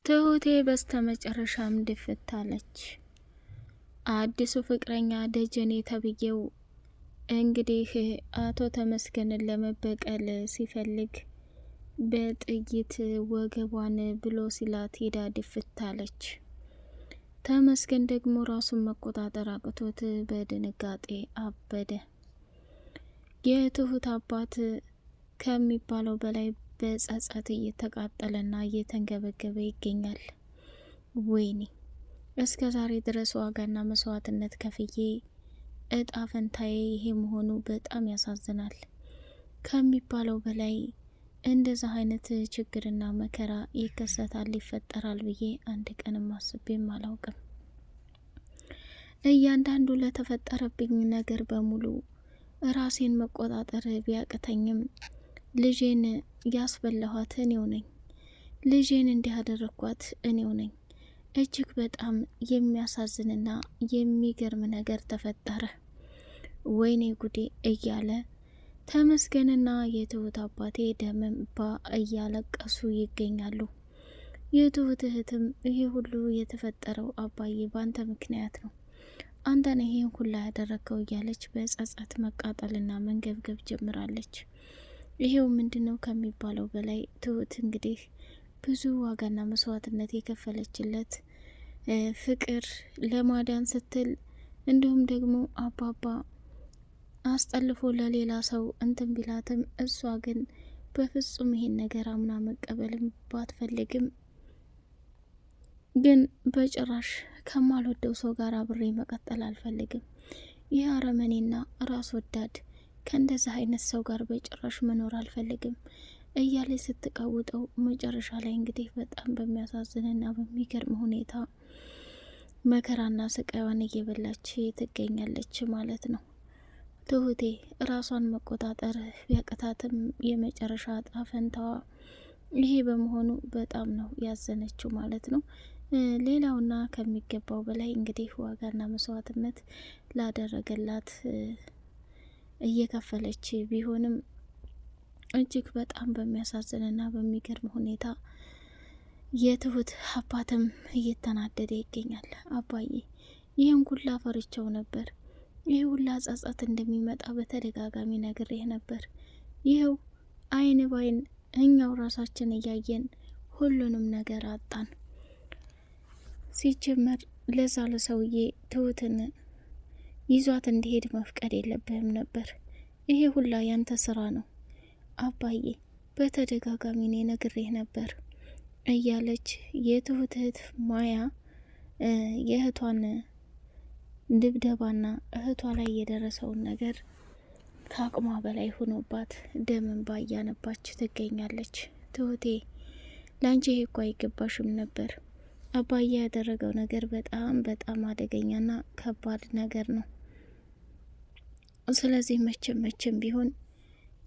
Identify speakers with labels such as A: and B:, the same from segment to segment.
A: ትሁቴ በስተመጨረሻም ድፍት አለች። አዲሱ ፍቅረኛ ደጀኔ ተብዬው እንግዲህ አቶ ተመስገንን ለመበቀል ሲፈልግ በጥይት ወገቧን ብሎ ሲላት ሄዳ ድፍት አለች። ተመስገን ደግሞ ራሱን መቆጣጠር አቅቶት በድንጋጤ አበደ። የትሁት አባት ከሚባለው በላይ በጸጸት እየተቃጠለና እየተንገበገበ ይገኛል። ወይኔ እስከ ዛሬ ድረስ ዋጋና መስዋዕትነት ከፍዬ እጣ ፈንታዬ ይሄ መሆኑ በጣም ያሳዝናል። ከሚባለው በላይ እንደዛ አይነት ችግርና መከራ ይከሰታል ይፈጠራል ብዬ አንድ ቀንም አስቤም አላውቅም። እያንዳንዱ ለተፈጠረብኝ ነገር በሙሉ ራሴን መቆጣጠር ቢያቅተኝም ልጄን ያስበላኋት እኔው ነኝ። ልጄን እንዲያደረኳት እኔው ነኝ። እጅግ በጣም የሚያሳዝንና የሚገርም ነገር ተፈጠረ። ወይኔ ጉዴ እያለ ተመስገንና የትሁት አባቴ ደም እንባ እያለቀሱ ይገኛሉ። የትሁት እህትም ይሄ ሁሉ የተፈጠረው አባዬ ባንተ ምክንያት ነው፣ አንተ ነህ ይሄን ሁላ ያደረከው እያለች በጸጸት መቃጠልና መንገብገብ ጀምራለች። ይሄው ምንድነው ከሚባለው በላይ ትሁት እንግዲህ ብዙ ዋጋና መስዋዕትነት የከፈለችለት ፍቅር ለማዳን ስትል እንዲሁም ደግሞ አባባ አስጠልፎ ለሌላ ሰው እንትን ቢላትም እሷ ግን በፍጹም ይሄን ነገር አምና መቀበልም ባትፈልግም ግን በጭራሽ ከማልወደው ሰው ጋር አብሬ መቀጠል አልፈልግም፣ ይህ አረመኔና ራስ ወዳድ ከእንደዚህ አይነት ሰው ጋር በጭራሽ መኖር አልፈልግም እያለ ስትቀውጠው መጨረሻ ላይ እንግዲህ በጣም በሚያሳዝንና በሚገርም ሁኔታ መከራና ስቃይዋን እየበላች ትገኛለች ማለት ነው። ትሁቴ ራሷን መቆጣጠር ቢያቅታትም የመጨረሻ እጣ ፈንታዋ ይሄ በመሆኑ በጣም ነው ያዘነችው ማለት ነው። ሌላውና ከሚገባው በላይ እንግዲህ ዋጋና መስዋዕትነት ላደረገላት እየከፈለች ቢሆንም እጅግ በጣም በሚያሳዝንና በሚገርም ሁኔታ የትሁት አባትም እየተናደደ ይገኛል። አባዬ ይህን ሁላ ፈርቸው ነበር፣ ይህ ሁላ ጸጸት እንደሚመጣ በተደጋጋሚ ነግሬህ ነበር። ይኸው አይን ባይን እኛው ራሳችን እያየን ሁሉንም ነገር አጣን። ሲጀመር ለዛ ለሰውዬ ትሁትን ይዟት እንዲሄድ መፍቀድ የለብህም ነበር። ይሄ ሁላ ያንተ ስራ ነው አባዬ፣ በተደጋጋሚ እኔ ነግሬህ ነበር እያለች የትሁት እህት ማያ የእህቷን ድብደባና እህቷ ላይ የደረሰውን ነገር ከአቅሟ በላይ ሆኖባት ደም እንባ እያነባች ትገኛለች። ትሁቴ ላንቺ ይሄ እኮ አይገባሽም ነበር፣ አባዬ ያደረገው ነገር በጣም በጣም አደገኛና ከባድ ነገር ነው። ስለዚህ መቼም ቢሆን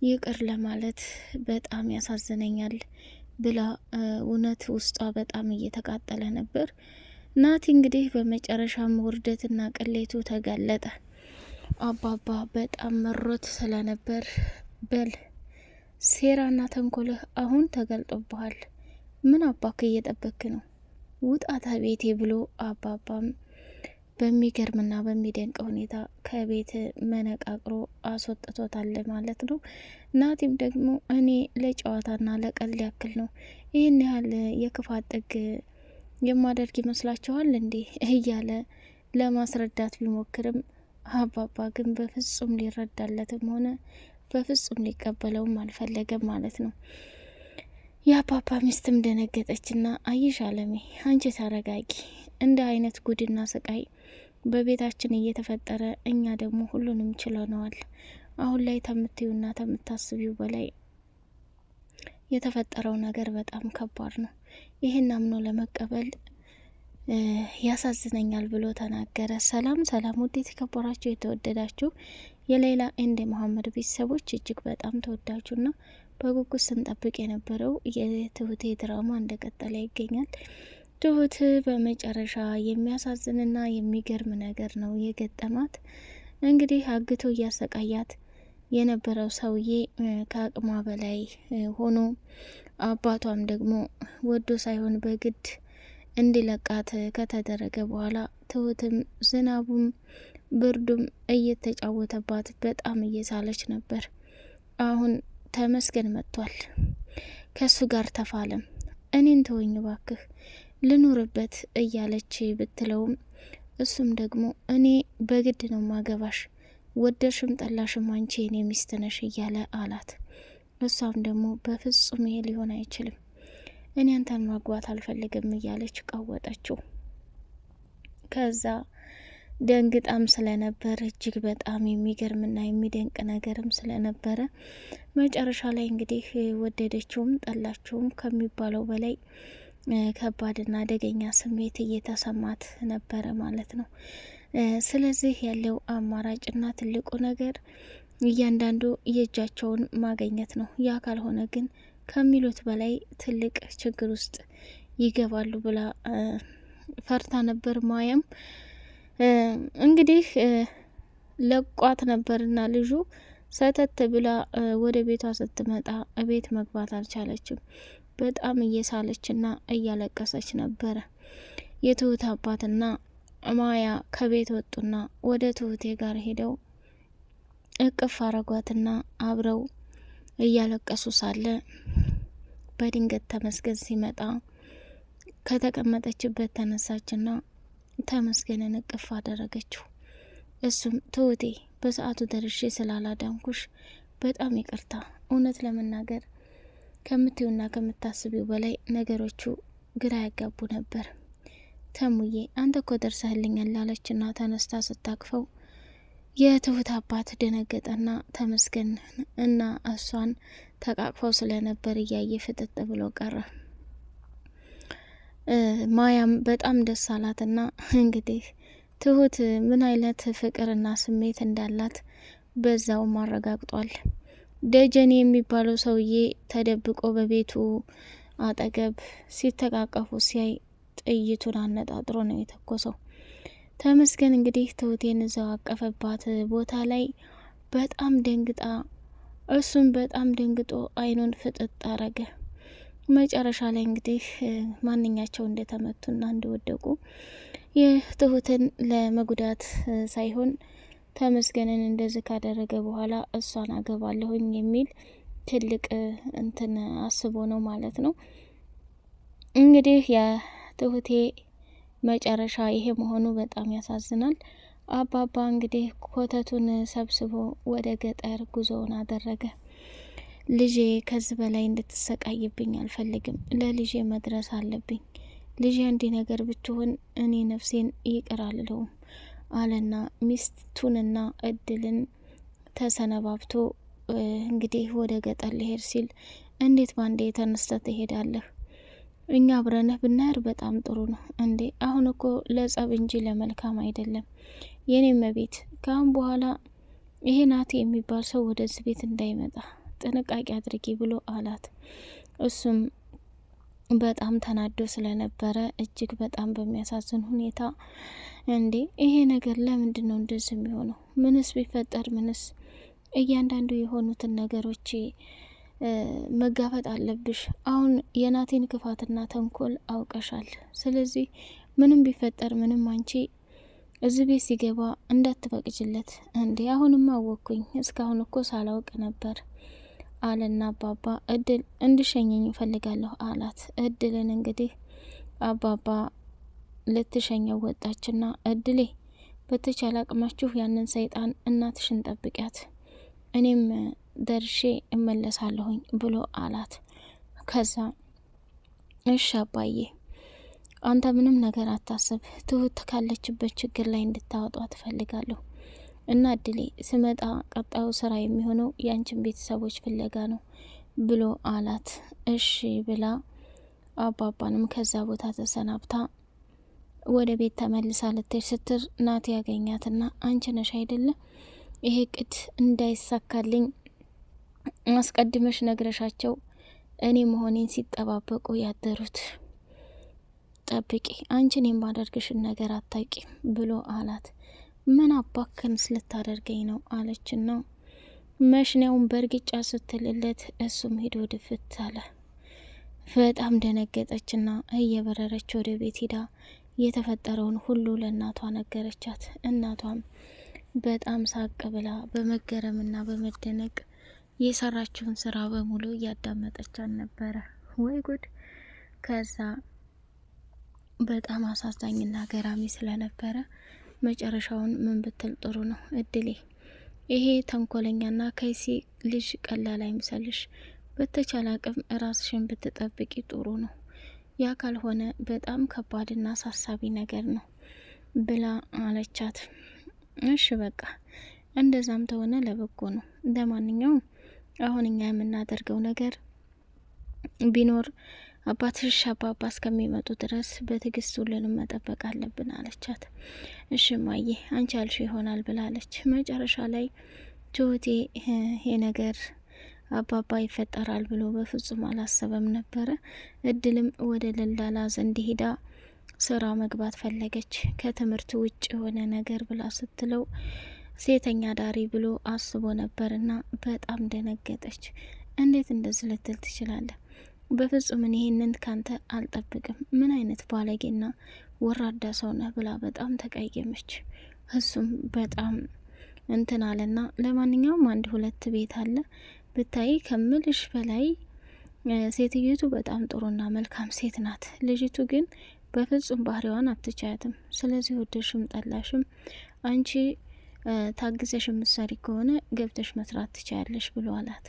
A: ይቅር ለማለት በጣም ያሳዝነኛል ብላ እውነት ውስጧ በጣም እየተቃጠለ ነበር። ናቲ እንግዲህ በመጨረሻም ውርደትና ቅሌቱ ተጋለጠ። አባባ በጣም መሮት ስለነበር በል ሴራና ተንኮልህ አሁን ተገልጦብሃል፣ ምን አባክ እየጠበክ ነው? ውጣታ ቤቴ ብሎ አባባም በሚገርምና በሚደንቅ ሁኔታ ከቤት መነቃቅሮ አስወጥቶታል ማለት ነው። ናቲም ደግሞ እኔ ለጨዋታና ለቀልድ ያክል ነው ይህን ያህል የክፋት ጥግ የማደርግ ይመስላችኋል እንዴ እያለ ለማስረዳት ቢሞክርም አባባ ግን በፍጹም ሊረዳለትም ሆነ በፍጹም ሊቀበለውም አልፈለገም ማለት ነው። የአባባ ሚስትም ደነገጠችና አይሽ አለሜ አንቺ ተረጋጊ፣ እንደ አይነት ጉድና ስቃይ በቤታችን እየተፈጠረ እኛ ደግሞ ሁሉንም ችለነዋል። አሁን ላይ ተምትዩና ተምታስቢው በላይ የተፈጠረው ነገር በጣም ከባድ ነው። ይህን አምኖ ለመቀበል ያሳዝነኛል ብሎ ተናገረ። ሰላም ውድ የተከበራችሁ የተወደዳችሁ የሌላ ኤንድ መሐመድ ቤተሰቦች እጅግ በጣም ተወዳጁና በጉጉት ስንጠብቅ የነበረው የትሁቴ ድራማ እንደቀጠለ ይገኛል። ትሁት በመጨረሻ የሚያሳዝንና የሚገርም ነገር ነው የገጠማት። እንግዲህ አግቶ እያሰቃያት የነበረው ሰውዬ ከአቅሟ በላይ ሆኖ አባቷም ደግሞ ወዶ ሳይሆን በግድ እንዲለቃት ከተደረገ በኋላ ትሁትም ዝናቡም ብርዱም እየተጫወተባት በጣም እየሳለች ነበር። አሁን ተመስገን መጥቷል፣ ከሱ ጋር ተፋለም፣ እኔን ተወኝ ባክህ ልኑርበት እያለች ብትለውም እሱም ደግሞ እኔ በግድ ነው ማገባሽ፣ ወደሽም ጠላሽም አንቺ የኔ ሚስት ነሽ እያለ አላት። እሷም ደግሞ በፍጹም ይሄ ሊሆን አይችልም፣ እኔ አንተን ማግባት አልፈልግም እያለች ቀወጠችው። ከዛ ደንግጣም ስለነበር እጅግ በጣም የሚገርምና የሚደንቅ ነገርም ስለነበረ መጨረሻ ላይ እንግዲህ ወደደችውም ጠላችውም ከሚባለው በላይ ከባድና አደገኛ ስሜት እየተሰማት ነበረ ማለት ነው። ስለዚህ ያለው አማራጭና ትልቁ ነገር እያንዳንዱ የእጃቸውን ማግኘት ነው። ያ ካልሆነ ግን ከሚሉት በላይ ትልቅ ችግር ውስጥ ይገባሉ ብላ ፈርታ ነበር። ማያም እንግዲህ ለቋት ነበርና ልጁ ሰተት ብላ ወደ ቤቷ ስትመጣ ቤት መግባት አልቻለችም። በጣም እየሳለችና እያለቀሰች ነበረ። የትሁት አባትና ማያ ከቤት ወጡና ወደ ትሁቴ ጋር ሄደው እቅፍ አረጓትና አብረው እያለቀሱ ሳለ በድንገት ተመስገን ሲመጣ ከተቀመጠችበት ተነሳችና ተመስገንን እቅፍ አደረገችው። እሱም ትሁቴ በሰዓቱ ደርሼ ስላላዳንኩሽ በጣም ይቅርታ፣ እውነት ለመናገር ከምትዩና ከምታስቢው በላይ ነገሮቹ ግራ ያጋቡ ነበር። ተሙዬ አንተ እኮ ደርሰህልኛል ላለችና ተነስታ ስታቅፈው የትሁት አባት ደነገጠና ተመስገን እና እሷን ተቃቅፈው ስለነበር እያየ ፍጥጥ ብሎ ቀረ። ማያም በጣም ደስ አላትና እንግዲህ ትሁት ምን አይነት ፍቅርና ስሜት እንዳላት በዛው ማረጋግጧል። ደጀኔ የሚባለው ሰውዬ ተደብቆ በቤቱ አጠገብ ሲተቃቀፉ ሲያይ ጥይቱን አነጣጥሮ ነው የተኮሰው። ተመስገን እንግዲህ ትሁቴን እዛው አቀፈባት ቦታ ላይ በጣም ደንግጣ፣ እሱም በጣም ደንግጦ አይኑን ፍጥጥ አረገ። መጨረሻ ላይ እንግዲህ ማንኛቸው እንደተመቱና እንደወደቁ የትሁትን ለመጉዳት ሳይሆን ተመስገንን እንደዚህ ካደረገ በኋላ እሷን አገባለሁኝ የሚል ትልቅ እንትን አስቦ ነው ማለት ነው። እንግዲህ የትሁቴ መጨረሻ ይሄ መሆኑ በጣም ያሳዝናል። አባባ እንግዲህ ኮተቱን ሰብስቦ ወደ ገጠር ጉዞውን አደረገ። ልጄ ከዚህ በላይ እንድትሰቃይብኝ አልፈልግም፣ ለልጄ መድረስ አለብኝ። ልጄ እንዲህ ነገር ብትሆን እኔ ነፍሴን ይቅር አልለውም አለና ሚስቱንና እድልን ተሰነባብቶ እንግዲህ ወደ ገጠር ሊሄድ ሲል እንዴት ባንዴ ተነስተህ ትሄዳለህ? እኛ አብረንህ ብናያር በጣም ጥሩ ነው እንዴ። አሁን እኮ ለጸብ እንጂ ለመልካም አይደለም። የኔም ቤት ካሁን በኋላ ይሄ ናቲ የሚባል ሰው ወደዚህ ቤት እንዳይመጣ ጥንቃቄ አድርጊ ብሎ አላት። እሱም በጣም ተናዶ ስለነበረ እጅግ በጣም በሚያሳዝን ሁኔታ እንዴ ይሄ ነገር ለምንድን ነው እንደዚህ የሚሆነው? ምንስ ቢፈጠር ምንስ እያንዳንዱ የሆኑትን ነገሮች መጋፈጥ አለብሽ። አሁን የናቴን ክፋትና ተንኮል አውቀሻል። ስለዚህ ምንም ቢፈጠር ምንም አንቺ እዚህ ቤት ሲገባ እንዳትፈቅጅለት። እንዴ አሁንማ አወቅኩኝ፣ እስካሁን እኮ ሳላውቅ ነበር አለና አባባ እድል እንድሸኘኝ እፈልጋለሁ አላት። እድልን እንግዲህ አባባ ልትሸኘው ወጣችና እድሌ በተቻለ አቅማችሁ ያንን ሰይጣን እናትሽን ጠብቂያት፣ እኔም ደርሼ እመለሳለሁኝ ብሎ አላት። ከዛ እሺ አባዬ አንተ ምንም ነገር አታስብ፣ ትሁት ካለችበት ችግር ላይ እንድታወጧ ትፈልጋለሁ እና እድሌ ስመጣ ቀጣዩ ስራ የሚሆነው ያንቺን ቤተሰቦች ፍለጋ ነው ብሎ አላት። እሺ ብላ አባባንም ከዛ ቦታ ተሰናብታ ወደ ቤት ተመልሳ ልትሄድ ስትር ናቲ ያገኛትና አንቺ ነሽ አይደለም ይሄ ቅድ እንዳይሳካልኝ አስቀድመሽ ነግረሻቸው እኔ መሆኔን ሲጠባበቁ ያደሩት? ጠብቂ፣ አንቺን የማደርግሽን ነገር አታቂም ብሎ አላት። ምን አባክንስ ልታደርገኝ ነው አለችና መሽኔውን በእርግጫ ስትልለት እሱም ሄዶ ድፍት አለ። በጣም ደነገጠችና እየበረረች ወደ ቤት ሄዳ የተፈጠረውን ሁሉ ለእናቷ ነገረቻት። እናቷም በጣም ሳቅ ብላ በመገረምና በመደነቅ የሰራችውን ስራ በሙሉ እያዳመጠቻት ነበረ። ወይ ጉድ! ከዛ በጣም አሳዛኝና ገራሚ ስለነበረ መጨረሻውን ምን ብትል ጥሩ ነው እድሌ፣ ይሄ ተንኮለኛና ከይሲ ልጅ ቀላል አይምሰልሽ፣ በተቻለ አቅም ራስሽን ብትጠብቂ ጥሩ ነው፣ ያ ካልሆነ በጣም ከባድና አሳሳቢ ነገር ነው ብላ አለቻት። እሺ በቃ እንደዛም ተሆነ ለበጎ ነው። ለማንኛውም አሁን እኛ የምናደርገው ነገር ቢኖር አባትሽ አባባ እስከሚመጡ ድረስ በትዕግስት ሁሉንም መጠበቅ አለብን አለቻት። እሺ እማዬ አንቺ ያልሽው ይሆናል ብላለች። መጨረሻ ላይ ትሁቴ ይሄ ነገር አባባ ይፈጠራል ብሎ በፍጹም አላሰበም ነበረ። እድልም ወደ ደላላ ዘንድ ሄዳ ስራ መግባት ፈለገች። ከትምህርት ውጭ የሆነ ነገር ብላ ስትለው ሴተኛ ዳሪ ብሎ አስቦ ነበርና በጣም ደነገጠች። እንዴት እንደዚህ ልትል ትችላለህ? በፍጹም ይሄንን ካንተ አልጠብቅም። ምን አይነት ባለጌና ወራዳ ሰው ነህ ብላ በጣም ተቀየመች። እሱም በጣም እንትን አለና ለማንኛውም አንድ ሁለት ቤት አለ ብታይ ከምልሽ በላይ ሴትዮቱ በጣም ጥሩና መልካም ሴት ናት። ልጅቱ ግን በፍጹም ባህሪዋን አትቻያትም። ስለዚህ ወደሽም ጠላሽም አንቺ ታግዘሽ ምሳሪ ከሆነ ገብተሽ መስራት ትቻያለሽ ብሎ አላት።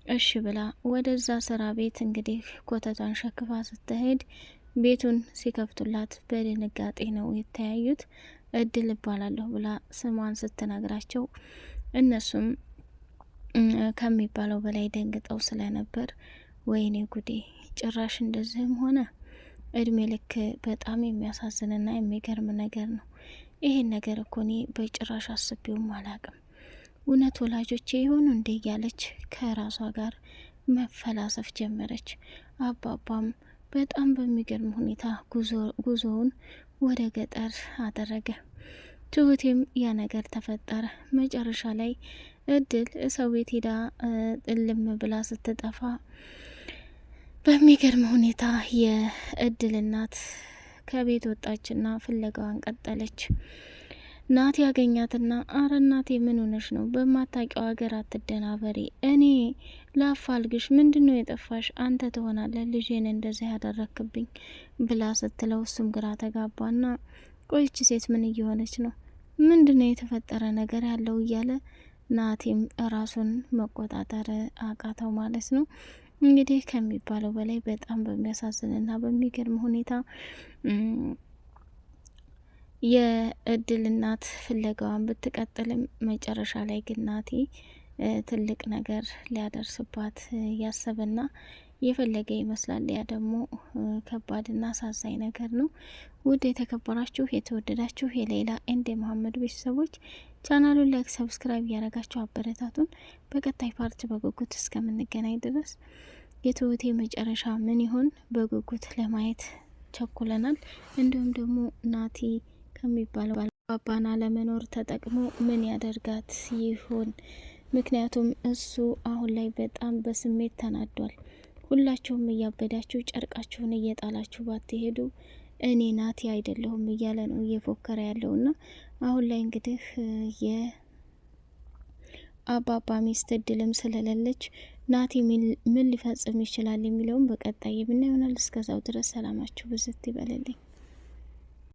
A: እሺ ብላ ወደዛ ስራ ቤት እንግዲህ ኮተቷን ሸክፋ ስትሄድ ቤቱን ሲከፍቱላት በድንጋጤ ነው የተያዩት። እድል እባላለሁ ብላ ስሟን ስትነግራቸው እነሱም ከሚባለው በላይ ደንግጠው ስለነበር ወይኔ ጉዴ ጭራሽ እንደዚህም ሆነ። እድሜ ልክ በጣም የሚያሳዝንና የሚገርም ነገር ነው። ይሄን ነገር እኮ እኔ በጭራሽ አስቤውም አላቅም። እውነት ወላጆቼ የሆኑ እንዴ እያለች ከራሷ ጋር መፈላሰፍ ጀመረች። አባባም በጣም በሚገርም ሁኔታ ጉዞውን ወደ ገጠር አደረገ። ትሁቴም ያ ነገር ተፈጠረ። መጨረሻ ላይ እድል ሰው ቤት ሄዳ እልም ብላ ስትጠፋ በሚገርም ሁኔታ የእድል እናት ከቤት ወጣችና ፍለጋዋን ቀጠለች። ናቲ ያገኛትና አረ እናቴ ምን ሆነሽ ነው? በማታውቂው ሀገር አትደናበሪ። እኔ ላፋልግሽ ምንድነው የጠፋሽ? አንተ ትሆናለህ ልጄን እንደዚህ ያደረክብኝ ብላ ስትለው እሱም ግራ ተጋባና ቆይች ሴት ምን እየሆነች ነው? ምንድነው የተፈጠረ ነገር ያለው እያለ ናቲም ራሱን መቆጣጠር አቃተው ማለት ነው። እንግዲህ ከሚባለው በላይ በጣም በሚያሳዝንና በሚገርም ሁኔታ የእድል እናት ፍለጋዋን ብትቀጥልም መጨረሻ ላይ ግን ናቲ ትልቅ ነገር ሊያደርስባት ያሰበና የፈለገ ይመስላል። ያ ደግሞ ከባድና አሳዛኝ ነገር ነው። ውድ የተከበራችሁ የተወደዳችሁ የሌላ ኤንድ የመሀመድ ቤተሰቦች ቻናሉን ላይክ፣ ሰብስክራይብ እያደረጋችሁ አበረታቱን። በቀጣይ ፓርት በጉጉት እስከምንገናኝ ድረስ የትሁቴ መጨረሻ ምን ይሆን በጉጉት ለማየት ቸኩለናል። እንዲሁም ደግሞ ናቲ ከሚባለው አባባና ለመኖር ተጠቅሞ ምን ያደርጋት ይሆን? ምክንያቱም እሱ አሁን ላይ በጣም በስሜት ተናዷል። ሁላችሁም እያበዳችሁ ጨርቃችሁን እየጣላችሁ ባትሄዱ እኔ ናቲ አይደለሁም እያለ ነው እየፎከረ ያለውና አሁን ላይ እንግዲህ የአባባ ሚስት እድልም ስለሌለች ናቲ ምን ሊፈጽም ይችላል የሚለውም በቀጣይ የምናየው ይሆናል። እስከዛው ድረስ ሰላማችሁ ብዝት ይበልልኝ።